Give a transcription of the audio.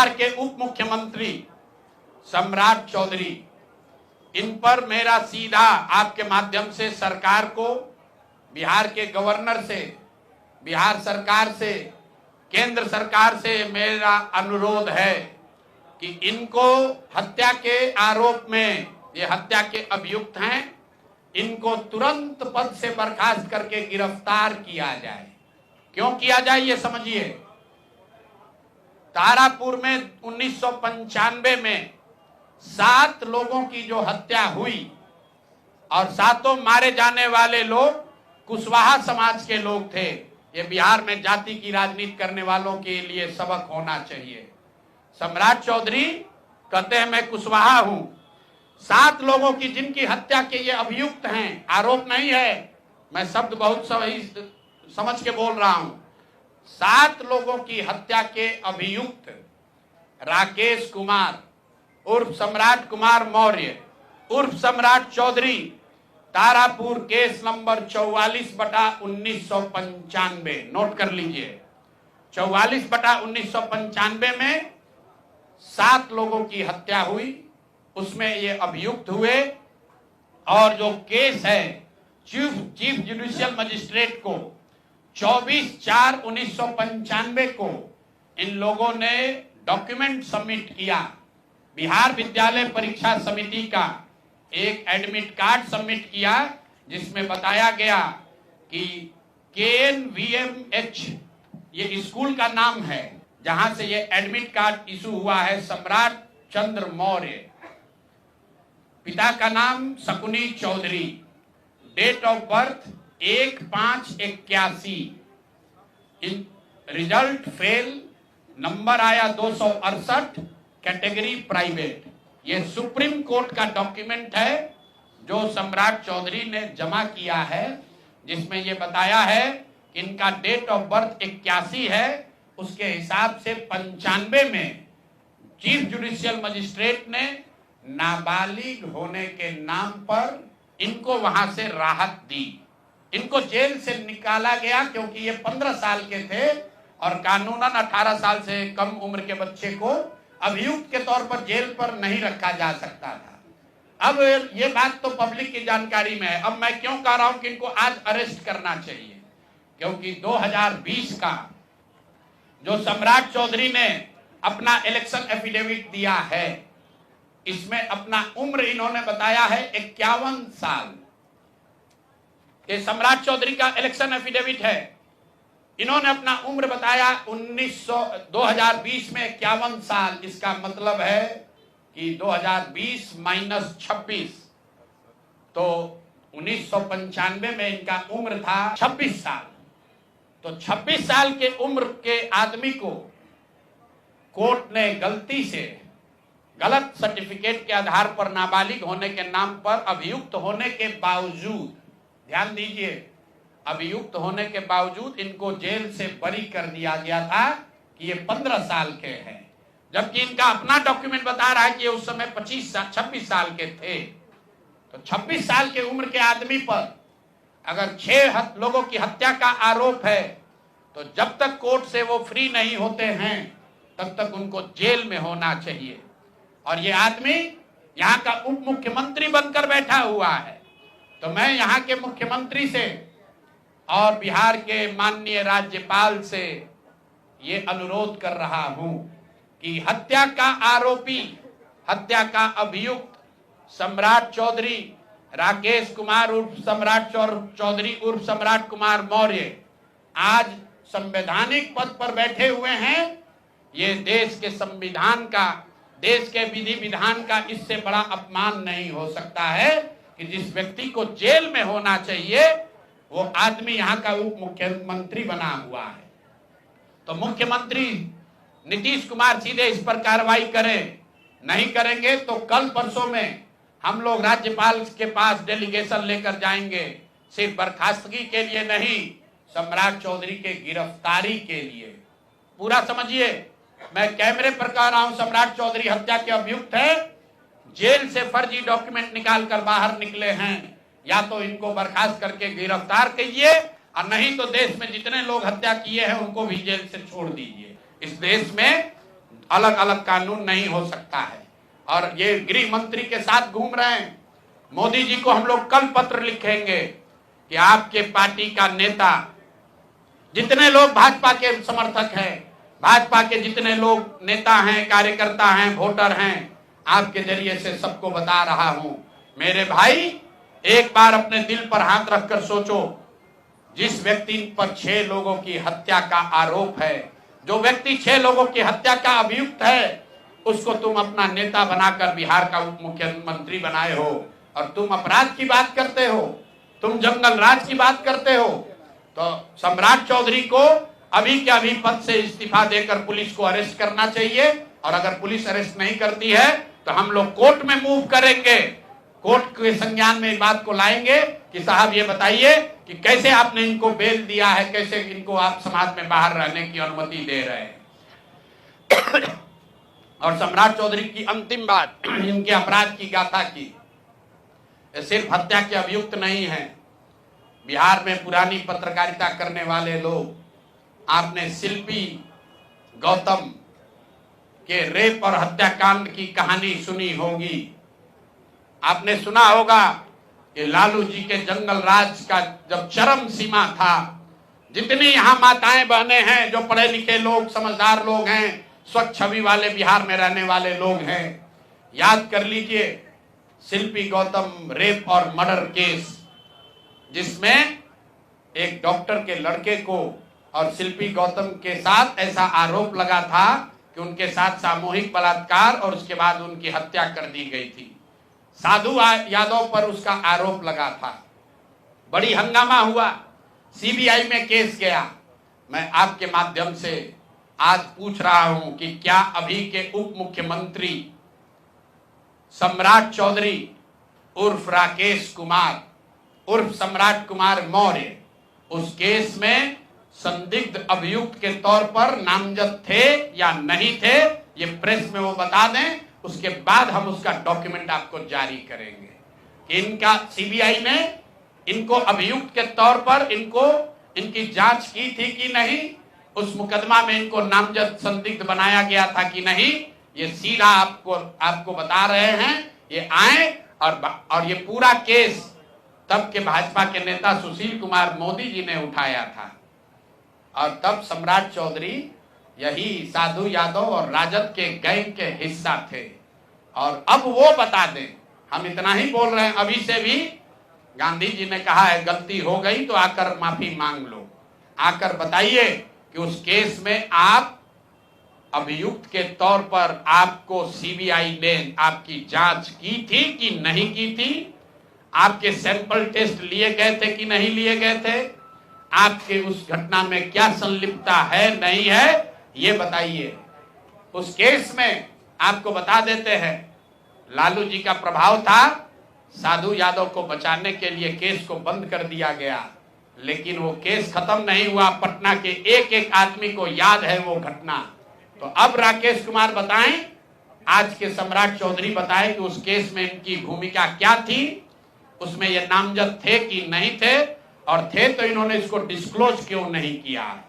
बिहार के उप मुख्यमंत्री सम्राट चौधरी, इन पर मेरा सीधा आपके माध्यम से सरकार को, बिहार के गवर्नर से, बिहार सरकार से, केंद्र सरकार से मेरा अनुरोध है कि इनको हत्या के आरोप में, ये हत्या के अभियुक्त हैं, इनको तुरंत पद से बर्खास्त करके गिरफ्तार किया जाए। क्यों किया जाए ये समझिए। तारापुर में 1995 में 7 लोगों की जो हत्या हुई और 7 मारे जाने वाले लोग कुशवाहा समाज के लोग थे। ये बिहार में जाति की राजनीति करने वालों के लिए सबक होना चाहिए। सम्राट चौधरी कहते हैं मैं कुशवाहा हूं। 7 लोगों की जिनकी हत्या के ये अभियुक्त हैं, आरोप नहीं है, मैं शब्द बहुत सही समझ के बोल रहा हूं। 7 लोगों की हत्या के अभियुक्त राकेश कुमार उर्फ सम्राट कुमार मौर्य उर्फ Samrat Chaudhary, Tarapur case number 44/1995, note कर लीजिए। 44/1995 में 7 लोगों की हत्या हुई, उसमें ये अभियुक्त हुए और जो केस है चीफ जुडिशियल मजिस्ट्रेट को 24/4/1995 को इन लोगों ने डॉक्यूमेंट सबमिट किया। बिहार विद्यालय परीक्षा समिति का एक एडमिट कार्ड सबमिट किया जिसमें बताया गया कि KNVMH ये स्कूल का नाम है जहां से ये एडमिट कार्ड इशू हुआ है। सम्राट चंद्र मौर्य, पिता का नाम Shakuni Chaudhary, date of birth 1/5/81, result fail, number आया 268, कैटेगरी प्राइवेट। ये सुप्रीम कोर्ट का डॉक्यूमेंट है जो सम्राट चौधरी ने जमा किया है, जिसमें ये बताया है कि इनका डेट ऑफ बर्थ 81 है, उसके हिसाब से 95 में चीफ जुडिशियल मजिस्ट्रेट ने नाबालिग होने के नाम पर इनको वहां से राहत दी। इनको जेल से निकाला गया क्योंकि ये 15 साल के थे और कानूनन 18 साल से कम उम्र के बच्चे को अभियुक्त के तौर पर जेल पर नहीं रखा जा सकता था। अब ये बात तो पब्लिक की जानकारी में है। अब मैं क्यों कह रहा हूं कि इनको आज अरेस्ट करना चाहिए, क्योंकि 2020 का जो सम्राट चौधरी ने अपना इलेक्शन एफिडेविट दिया है, इसमें अपना उम्र इन्होंने बताया है 51 साल। ये सम्राट चौधरी का इलेक्शन एफिडेविट है। इन्होंने अपना उम्र बताया 2020 में 51 साल। इसका मतलब है कि 2020 - 26, तो 1995 में इनका उम्र था 26 साल। तो 26 साल के उम्र के आदमी को कोर्ट ने गलती से गलत सर्टिफिकेट के आधार पर नाबालिग होने के नाम पर अभियुक्त होने के बावजूद, ध्यान दीजिए, अभियुक्त होने के बावजूद इनको जेल से बरी कर दिया गया था कि ये 15 साल के हैं, जबकि इनका अपना डॉक्यूमेंट बता रहा है कि ये उस समय 26 साल के थे। तो 26 साल के उम्र के आदमी पर अगर 6 लोगों की हत्या का आरोप है तो जब तक कोर्ट से वो फ्री नहीं होते हैं तब तक उनको जेल में होना चाहिए। और ये आदमी यहाँ का उप मुख्यमंत्री बनकर बैठा हुआ है। तो मैं यहाँ के मुख्यमंत्री से और बिहार के माननीय राज्यपाल से ये अनुरोध कर रहा हूं कि हत्या का आरोपी, हत्या का अभियुक्त सम्राट चौधरी, राकेश कुमार उर्फ सम्राट चौधरी उर्फ सम्राट कुमार मौर्य आज संवैधानिक पद पर बैठे हुए हैं। ये देश के संविधान का, देश के विधि विधान का इससे बड़ा अपमान नहीं हो सकता है कि जिस व्यक्ति को जेल में होना चाहिए वो आदमी यहाँ का उप मुख्यमंत्री बना हुआ है। तो मुख्यमंत्री नीतीश कुमार सीधे इस पर कार्रवाई करें। नहीं करेंगे तो कल परसों में हम लोग राज्यपाल के पास डेलीगेशन लेकर जाएंगे, सिर्फ बर्खास्तगी के लिए नहीं, सम्राट चौधरी के गिरफ्तारी के लिए। पूरा समझिए, मैं कैमरे पर कह रहा हूं, सम्राट चौधरी हत्या के अभियुक्त है, जेल से फर्जी डॉक्यूमेंट निकाल कर बाहर निकले हैं। या तो इनको बर्खास्त करके गिरफ्तार कीजिए और नहीं तो देश में जितने लोग हत्या किए हैं उनको भी जेल से छोड़ दीजिए। इस देश में अलग अलग कानून नहीं हो सकता है। और ये गृह मंत्री के साथ घूम रहे हैं। मोदी जी को हम लोग कल पत्र लिखेंगे कि आपके पार्टी का नेता, जितने लोग भाजपा के समर्थक हैं, भाजपा के जितने लोग नेता हैं, कार्यकर्ता हैं, वोटर हैं, आपके जरिए से सबको बता रहा हूं, मेरे भाई एक बार अपने दिल पर हाथ रखकर सोचो, जिस व्यक्ति पर 6 लोगों की हत्या का आरोप है, जो व्यक्ति 6 लोगों की हत्या का अभियुक्त है, उसको तुम अपना नेता बनाकर बिहार का उप मुख्यमंत्री बनाए हो और तुम अपराध की बात करते हो, तुम जंगल राज की बात करते हो। तो सम्राट चौधरी को अभी के अभी पद से इस्तीफा देकर पुलिस को अरेस्ट करना चाहिए, और अगर पुलिस अरेस्ट नहीं करती है तो हम लोग कोर्ट में मूव करेंगे, कोर्ट के संज्ञान में इस बात को लाएंगे कि साहब ये बताइए कि कैसे आपने इनको बेल दिया है, कैसे इनको आप समाज में बाहर रहने की अनुमति दे रहे हैं। और सम्राट चौधरी की अंतिम बात, इनके अपराध की गाथा की, सिर्फ हत्या के अभियुक्त नहीं है। बिहार में पुरानी पत्रकारिता करने वाले लोग, आपने शिल्पी गौतम के रेप और हत्याकांड की कहानी सुनी होगी। आपने सुना होगा कि लालू जी के जंगल राज का जब चरम सीमा था, जितनी यहाँ माताएं बहनें हैं, जो पढ़े लिखे लोग, समझदार लोग हैं, स्वच्छ छवि वाले बिहार में रहने वाले लोग हैं, याद कर लीजिए शिल्पी गौतम रेप और मर्डर केस, जिसमें एक डॉक्टर के लड़के को और शिल्पी गौतम के साथ ऐसा आरोप लगा था कि उनके साथ सामूहिक बलात्कार और उसके बाद उनकी हत्या कर दी गई थी। साधु यादव पर उसका आरोप लगा था, बड़ी हंगामा हुआ, सीबीआई में केस गया। मैं आपके माध्यम से आज पूछ रहा हूं कि क्या अभी के उप मुख्यमंत्री सम्राट चौधरी उर्फ राकेश कुमार उर्फ सम्राट कुमार मौर्य उस केस में संदिग्ध अभियुक्त के तौर पर नामजद थे या नहीं थे, ये प्रेस में वो बता दें, उसके बाद हम उसका डॉक्यूमेंट आपको जारी करेंगे कि इनका सीबीआई ने इनको अभियुक्त के तौर पर इनकी जांच की थी कि नहीं, उस मुकदमा में इनको नामजद संदिग्ध बनाया गया था कि नहीं। ये सीधा आपको बता रहे हैं। ये आए और ये पूरा केस तब के भाजपा के नेता सुशील कुमार मोदी जी ने उठाया था, और तब सम्राट चौधरी यही साधु यादव और राजद के गैंग के हिस्सा थे। और अब वो बता दें, हम इतना ही बोल रहे हैं, अभी से भी गांधी जी ने कहा है गलती हो गई तो आकर माफी मांग लो, आकर बताइए कि उस केस में आप अभियुक्त के तौर पर आपको सीबीआई ने आपकी जांच की थी कि नहीं की थी, आपके सैंपल टेस्ट लिए गए थे कि नहीं लिए गए थे, आपके उस घटना में क्या संलिप्तता है नहीं है, ये बताइए। उस केस में आपको बता देते हैं, लालू जी का प्रभाव था, साधु यादव को बचाने के लिए केस को बंद कर दिया गया, लेकिन वो केस खत्म नहीं हुआ। पटना के एक एक आदमी को याद है वो घटना। तो अब राकेश कुमार बताएं, आज के सम्राट चौधरी बताएं कि उस केस में इनकी भूमिका क्या थी, उसमें ये नामजद थे कि नहीं थे, और थे तो इन्होंने इसको डिस्क्लोज क्यों नहीं किया।